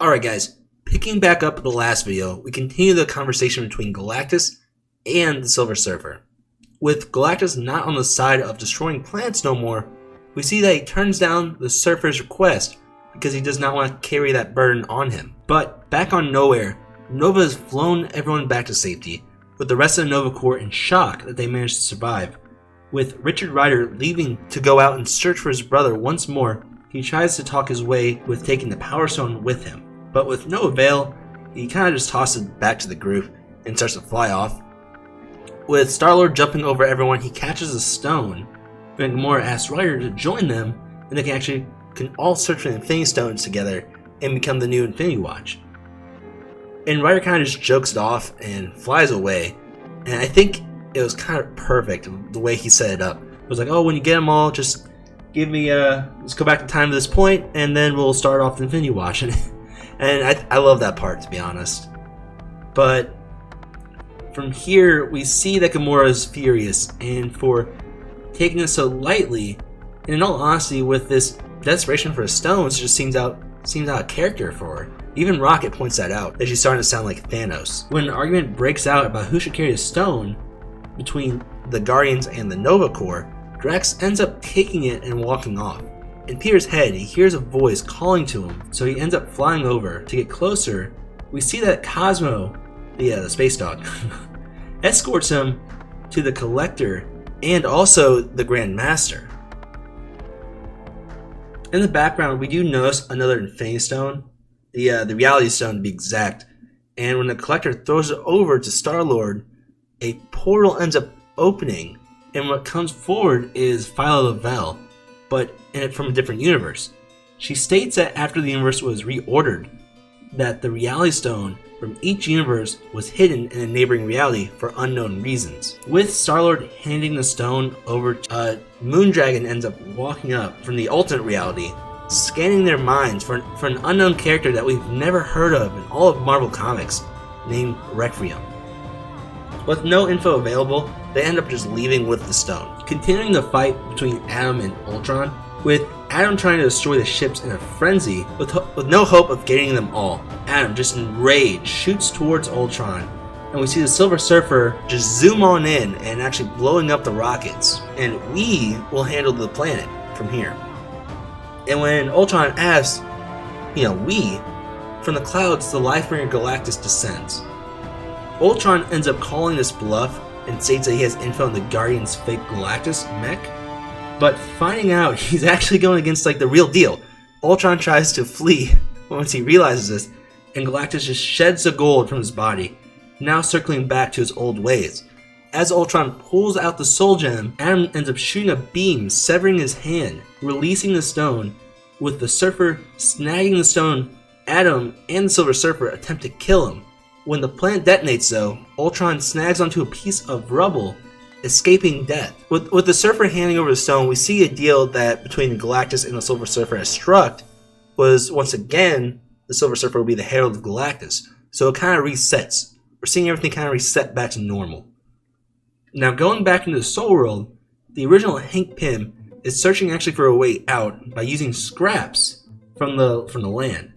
Alright guys, picking back up the last video, we continue the conversation between Galactus and the Silver Surfer. With Galactus not on the side of destroying planets no more, we see that he turns down the Surfer's request because he does not want to carry that burden on him. But back on Nowhere, Nova has flown everyone back to safety, with the rest of the Nova Corps in shock that they managed to survive. With Richard Rider leaving to go out and search for his brother once more, he tries to talk his way with taking the Power Stone with him. But with no avail, he kind of just tosses it back to the group and starts to fly off. With Star-Lord jumping over everyone, he catches a stone, and Gamora asks Rider to join them, and they can all search for the Infinity Stones together and become the new Infinity Watch. And Rider kind of just jokes it off and flies away, and I think it was kind of perfect the way he set it up. It was like, oh, when you get them all, just give me let's go back to time to this point, and then we'll start off the Infinity Watch. And I love that part, to be honest. But from here, we see that Gamora is furious, and for taking this so lightly, and in all honesty, with this desperation for stones, it just seems out of character for her. Even Rocket points that out, that she's starting to sound like Thanos. When an argument breaks out about who should carry the stone between the Guardians and the Nova Corps, Drax ends up taking it and walking off. In Peter's head, he hears a voice calling to him, so he ends up flying over. To get closer, we see that Cosmo, the space dog, escorts him to the Collector and also the Grand Master. In the background, we do notice another Infinity Stone, the Reality Stone to be exact, and when the Collector throws it over to Star-Lord, a portal ends up opening, and what comes forward is Phyla Lavelle, but in it from a different universe. She states that after the universe was reordered, that the Reality Stone from each universe was hidden in a neighboring reality for unknown reasons. With Star-Lord handing the stone over to Moondragon ends up walking up from the alternate reality, scanning their minds for an unknown character that we've never heard of in all of Marvel Comics, named Requiem. With no info available, they end up just leaving with the stone. Continuing the fight between Atom and Ultron, with Atom trying to destroy the ships in a frenzy with no hope of getting them all. Atom, just enraged, shoots towards Ultron, and we see the Silver Surfer just zoom on in and actually blowing up the rockets, and we will handle the planet from here. And when Ultron asks, we, from the clouds the Lifebringer Galactus descends. Ultron ends up calling this bluff and states that he has info on the Guardian's fake Galactus mech, but finding out he's actually going against the real deal. Ultron tries to flee once he realizes this, and Galactus just sheds the gold from his body, now circling back to his old ways. As Ultron pulls out the Soul Gem, Atom ends up shooting a beam, severing his hand, releasing the stone. With the Surfer snagging the stone, Atom and the Silver Surfer attempt to kill him. When the planet detonates though, Ultron snags onto a piece of rubble, escaping death. With the Surfer handing over the stone, we see a deal that between Galactus and the Silver Surfer has struck was, once again, the Silver Surfer will be the Herald of Galactus. So it kind of resets. We're seeing everything kind of reset back to normal. Now going back into the Soul World, the original Hank Pym is searching actually for a way out by using scraps from the land.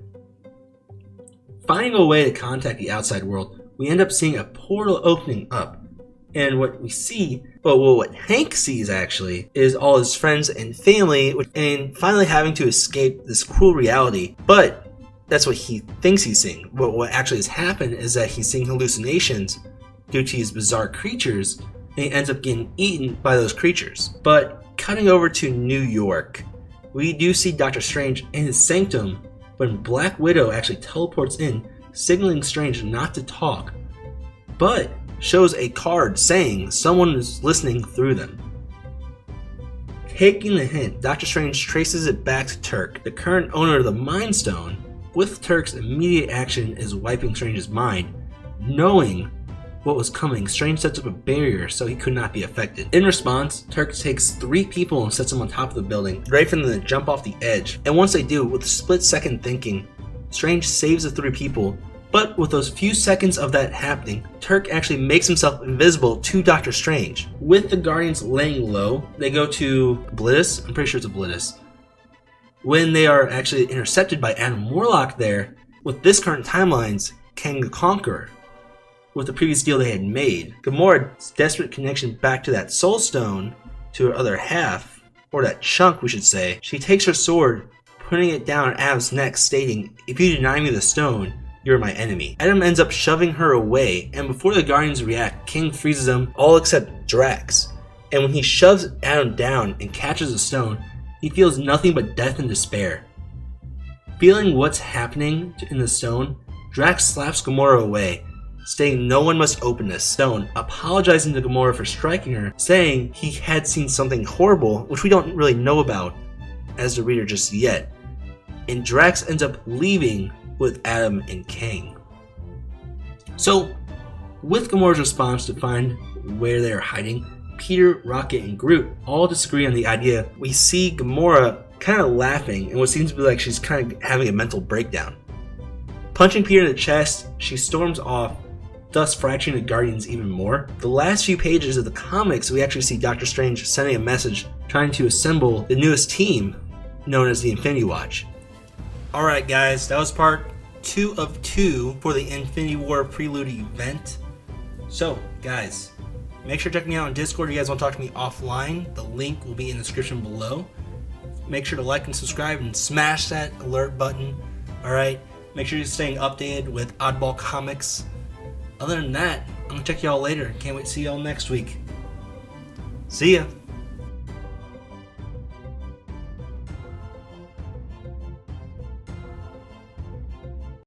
Finding a way to contact the outside world, we end up seeing a portal opening up. And what we see, what Hank sees actually, is all his friends and family, and finally having to escape this cruel reality. But that's what he thinks he's seeing. But what actually has happened is that he's seeing hallucinations due to these bizarre creatures, and he ends up getting eaten by those creatures. But cutting over to New York, we do see Doctor Strange in his sanctum when Black Widow actually teleports in, signaling Strange not to talk, but shows a card saying someone is listening through them. Taking the hint, Doctor Strange traces it back to Turk, the current owner of the Mind Stone. With Turk's immediate action is wiping Strange's mind. Knowing what was coming, Strange sets up a barrier so he could not be affected. In response, Turk takes 3 people and sets them on top of the building, ready for them to jump off the edge. And once they do, with split-second thinking, Strange saves the 3 people. But with those few seconds of that happening, Turk actually makes himself invisible to Doctor Strange. With the Guardians laying low, they go to Blitus. I'm pretty sure it's a Blitus. When they are actually intercepted by Adam Warlock there, With this current timeline's Kang the Conqueror. With the previous deal they had made, Gamora's desperate connection back to that Soul Stone, to her other half, or that chunk we should say, she takes her sword, putting it down Adam's neck, stating, "If you deny me the stone, you're my enemy." Adam ends up shoving her away, and before the Guardians react, King freezes them, all except Drax. And when he shoves Adam down and catches the stone, he feels nothing but death and despair. Feeling what's happening in the stone, Drax slaps Gamora away, stating no one must open this stone, apologizing to Gamora for striking her, saying he had seen something horrible, which we don't really know about as the reader just yet. And Drax ends up leaving with Adam and Kang. So, with Gamora's response to find where they are hiding, Peter, Rocket, and Groot all disagree on the idea. We see Gamora kind of laughing and what seems to be like she's kind of having a mental breakdown. Punching Peter in the chest, she storms off, thus fracturing the Guardians even more. The last few pages of the comics, we actually see Doctor Strange sending a message trying to assemble the newest team known as the Infinity Watch. Alright guys, that was part 2 of 2 for the Infinity War Prelude event. So guys, make sure to check me out on Discord if you guys want to talk to me offline. The link will be in the description below. Make sure to like and subscribe and smash that alert button. Alright, make sure you're staying updated with Oddball Comics. Other than that, I'm going to check y'all later. Can't wait to see y'all next week. See ya!